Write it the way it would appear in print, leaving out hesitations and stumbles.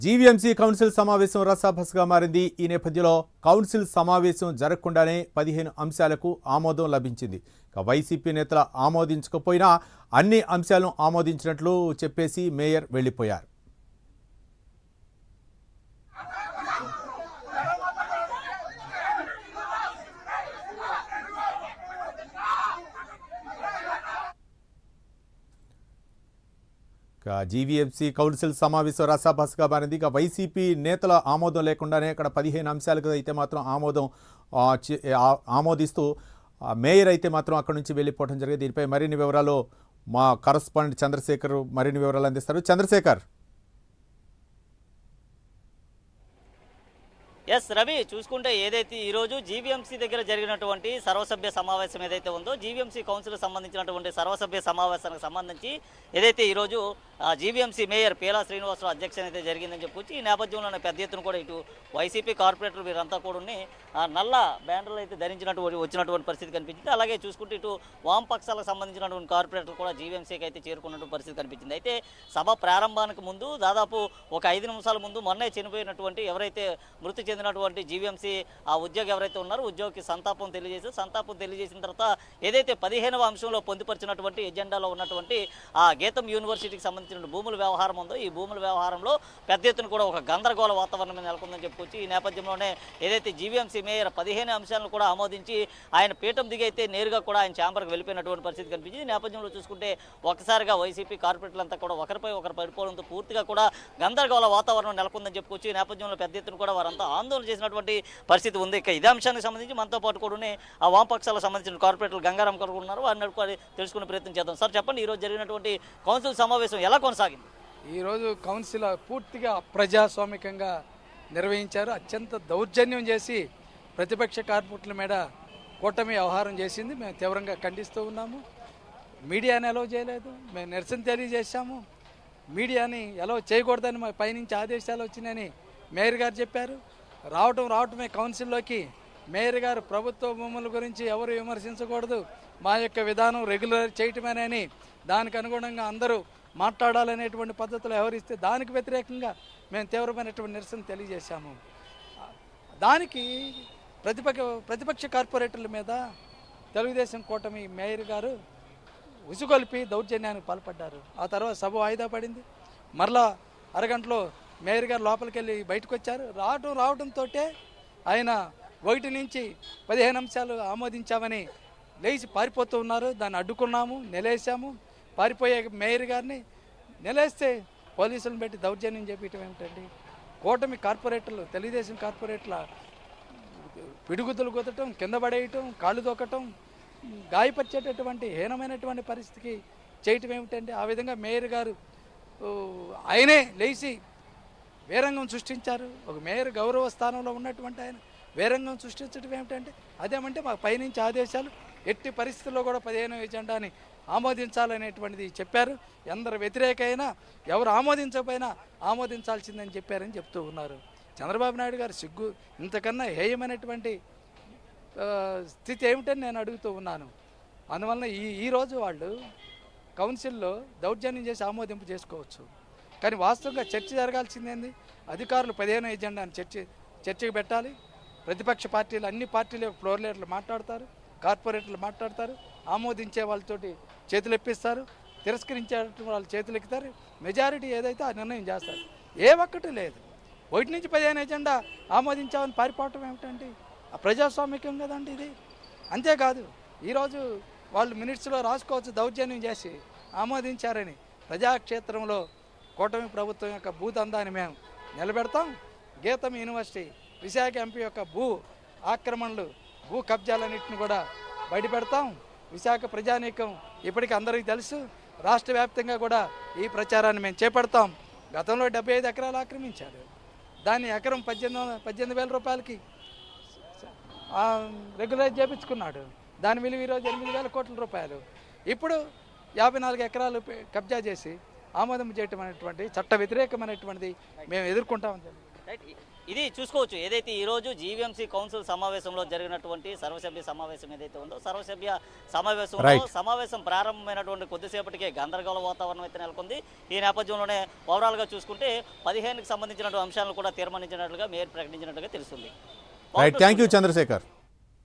GVMC council సమావేశం రసాభస్గా మారింది. ఈ నేపథ్యంలో కౌన్సిల్ సమావేశం జరగకుండానే 15 అంశాలకు ఆమోదం లభించింది. వైసీపీ నేతలు ఆమోదించకపోయినా అన్ని అంశాలను ఆమోదించినట్లు చెప్పేసి మేయర్ వెళ్లిపోయారు. జీవీఎంసీ కౌన్సిల్ సమావేశం రసాభస్గా మారింది. వైసీపీ నేతల ఆమోదం లేకుండానే అక్కడ 15 అంశాలకు అయితే మాత్రం ఆమోదిస్తూ మేయర్ అయితే మాత్రం అక్కడి నుంచి వెళ్ళిపోవడం జరిగింది. దీనిపై మరిన్ని వివరాలు మా కరస్పాండెంట్ చంద్రశేఖర్ మరిన్ని వివరాలు అందిస్తారు. చంద్రశేఖర్. ఎస్ రవి, చూసుకుంటే ఏదైతే ఈరోజు జీవీఎంసీ దగ్గర జరిగినటువంటి సర్వసభ్య సమావేశం ఏదైతే ఉందో జీవీఎంసీ కౌన్సిల్ సంబంధించినటువంటి సర్వసభ్య సమావేశానికి సంబంధించి ఏదైతే ఈరోజు జీవీఎంసీ మేయర్ పీలా శ్రీనివాసరావు అధ్యక్షత అయితే జరిగిందని చెప్పొచ్చు. ఈ నేపథ్యంలోనే పెద్ద ఎత్తున కూడా ఇటు వైసీపీ కార్పొరేటర్ వీరంతా కూడా నల్ల బ్యానర్లు అయితే వచ్చినటువంటి పరిస్థితి కనిపించింది. అలాగే చూసుకుంటే ఇటు వామపక్షాలకు సంబంధించినటువంటి కార్పొరేటర్ కూడా జీవీఎంసీకి అయితే చేరుకున్నటువంటి పరిస్థితి కనిపించింది. అయితే సభ ప్రారంభానికి ముందు దాదాపు ఒక 5 నిమిషాల ముందు మొన్నే చనిపోయినటువంటి ఎవరైతే మృతి చెందినటువంటి జీవీఎంసీ ఆ ఉద్యోగి ఎవరైతే ఉన్నారో ఉద్యోగికి సంతాపం తెలియజేసిన తర్వాత ఏదైతే 15వ అంశంలో పొందుపరిచినటువంటి ఎజెండాలో ఉన్నటువంటి ఆ గీతం యూనివర్సిటీకి సంబంధించిన భూముల వ్యవహారం ఉందో ఈ భూముల వ్యవహారంలో పెద్ద ఎత్తున కూడా ఒక గందరగోళ వాతావరణం నెలకొందని చెప్పుకోవచ్చు. ఈ నేపథ్యంలోనే ఏదైతే జీవీఎంసీ మేయర్ 15 అంశాలను కూడా ఆమోదించి ఆయన పీఠం దిగైతే నేరుగా కూడా ఆయన ఛాంబర్కి వెళ్ళిపోయినటువంటి పరిస్థితి కనిపించింది. ఈ నేపథ్యంలో చూసుకుంటే ఒకసారిగా వైసీపీ కార్పొరేటర్లంతా కూడా ఒకరిపై ఒకరు పడిపోవడంతో పూర్తిగా కూడా గందరగోళ వాతావరణం నెలకొందని చెప్పుకోవచ్చు. ఈ నేపథ్యంలో పెద్ద ఎత్తున కూడా వారంతా ఆందోళన చేసినటువంటి పరిస్థితి ఉంది. ఇక ఇదే అంశానికి సంబంధించి మనతో పాటు కూడా ఆ వామపక్షాలకు సంబంధించిన కార్పొరేటర్లు గంగారాం గారు ఉన్నారు. వారిని అడుగుకొని తెలుసుకునే ప్రయత్నం చేద్దాం. సార్ చెప్పండి, ఈరోజు జరిగినటువంటి కౌన్సిల్ సమావేశం ఎలా కొనసాగింది? ఈరోజు కౌన్సిల్ పూర్తిగా ప్రజాస్వామికంగా నిర్వహించారు. అత్యంత దౌర్జన్యం చేసి ప్రతిపక్ష కార్పొరేటర్ల మీద కూటమి వ్యవహారం చేసింది. మేము తీవ్రంగా ఖండిస్తూ ఉన్నాము. మీడియాని ఎలవ్ చేయలేదు, మేము నిరసన తెలియజేశాము. మీడియాని ఎలవ్ చేయకూడదని మా పైనుంచి ఆదేశాలు వచ్చినాయని మేయర్ గారు చెప్పారు. రావటమే కౌన్సిల్లోకి మేయర్ గారు ప్రభుత్వ భూముల గురించి ఎవరు విమర్శించకూడదు, మా యొక్క విధానం రెగ్యులర్ చేయటమేనని దానికి అనుగుణంగా అందరూ మాట్లాడాలనేటువంటి పద్ధతులు వ్యవహరిస్తే దానికి వ్యతిరేకంగా మేము తీవ్రమైనటువంటి నిరసన తెలియజేశాము. దానికి ప్రతిపక్ష కార్పొరేటర్ల మీద తెలుగుదేశం కూటమి మేయర్ గారు ఉసుగొల్పి దౌర్జన్యానికి పాల్పడ్డారు. ఆ తర్వాత సభ వాయిదా పడింది. మరలా అరగంటలో మేయర్ గారు లోపలికి వెళ్ళి బయటకు వచ్చారు. రావడంతో ఆయన 1 నుంచి 15 అంశాలు ఆమోదించామని లేచి పారిపోతూ ఉన్నారు. దాన్ని అడ్డుకున్నాము, నిలేసాము. పారిపోయే మేయర్ గారిని నిలేస్తే పోలీసులను పెట్టి దౌర్జన్యం చేపించడం ఏమిటండి? కూటమి కార్పొరేటర్లు, తెలుగుదేశం కార్పొరేటర్ల పిడుగుతులు కుదటం, కింద పడేయటం, కాళ్ళు దొక్కటం, గాయపరిచేటటువంటి హీనమైనటువంటి పరిస్థితికి చేయటం ఏమిటండి? ఆ విధంగా మేయర్ గారు ఆయనే లేచి వేరంగం సృష్టించారు. ఒక మేయర్ గౌరవ స్థానంలో ఉన్నటువంటి ఆయన వేరంగం సృష్టించడం ఏమిటంటే అదేమంటే మాకు పైనుంచి ఆదేశాలు ఎట్టి పరిస్థితుల్లో కూడా 15 ఎజెండాని ఆమోదించాలనేటువంటిది చెప్పారు. ఎందరు వ్యతిరేకైనా ఎవరు ఆమోదించకపోయినా ఆమోదించాల్సిందని చెప్పారని చెప్తూ ఉన్నారు. చంద్రబాబు నాయుడు గారు సిగ్గు ఇంతకన్నా హేయమైనటువంటి స్థితి ఏమిటని నేను అడుగుతూ ఉన్నాను. అందువలన ఈరోజు వాళ్ళు కౌన్సిల్లో దౌర్జన్యం చేసి ఆమోదింపు చేసుకోవచ్చు, కానీ వాస్తవంగా చర్చ జరగాల్సిందేంది? అధికారులు 15 ఎజెండాని చర్చకు పెట్టాలి. ప్రతిపక్ష పార్టీలు, అన్ని పార్టీల ఫ్లోర్ లీడర్లు మాట్లాడతారు, కార్పొరేటర్లు మాట్లాడతారు, ఆమోదించే వాళ్ళతోటి చేతులు ఎప్పిస్తారు, తిరస్కరించే వాళ్ళు చేతులు ఎక్కుతారు. మెజారిటీ ఏదైతే ఆ నిర్ణయం చేస్తారు. ఏ ఒక్కటి లేదు. 1 నుంచి 15 ఎజెండా ఆమోదించామని పారిపోవటం ఏమిటండి? ఆ ప్రజాస్వామికం కదండి ఇది. అంతేకాదు ఈరోజు వాళ్ళు మినిట్స్లో రాసుకోవచ్చు దౌర్జన్యం చేసి ఆమోదించారని. ప్రజాక్షేత్రంలో కూటమి ప్రభుత్వం యొక్క భూదందాన్ని మేము నిలబెడతాం. గీతం యూనివర్సిటీ, విశాఖ ఎంపీ యొక్క భూ ఆక్రమణలు, భూ కబ్జాలన్నింటిని కూడా బయటపెడతాం. విశాఖ ప్రజానీకం ఇప్పటికీ అందరికీ తెలుసు. రాష్ట్ర వ్యాప్తంగా కూడా ఈ ప్రచారాన్ని మేము చేపడతాం. గతంలో 75 ఎకరాలు ఆక్రమించాడు. దాన్ని ఎకరం 18,000 రూపాయలకి రెగ్యులైజ్ చేయించుకున్నాడు. దాని విలువ ఈరోజు 8,000 కోట్ల రూపాయలు. ఇప్పుడు 54 ఎకరాలు కబ్జా చేసి ఆమోదం చేయటం అనేటువంటి చట్ట వ్యతిరేకమైనటువంటిది మేము ఎదుర్కొంటామని చెప్పి రైట్ ఇది చూసుకోవచ్చు ఏదైతే ఈరోజు జీవీఎంసీ కౌన్సిల్ సమావేశంలో జరిగినటువంటి సర్వసభ్య సమావేశం ఏదైతే ఉందో సర్వసభ్య సమావేశంలో Right. సమావేశం ప్రారంభమైనటువంటి కొద్దిసేపటికే గందరగోళ వాతావరణం అయితే నెలకొంది. ఈ నేపథ్యంలోనే ఓవరాల్గా చూసుకుంటే 15కి సంబంధించినటువంటి అంశాలను కూడా తీర్మానించినట్లుగా మేయర్ ప్రకటించినట్లుగా తెలుస్తుంది. Right, thank you Chandrasekhar.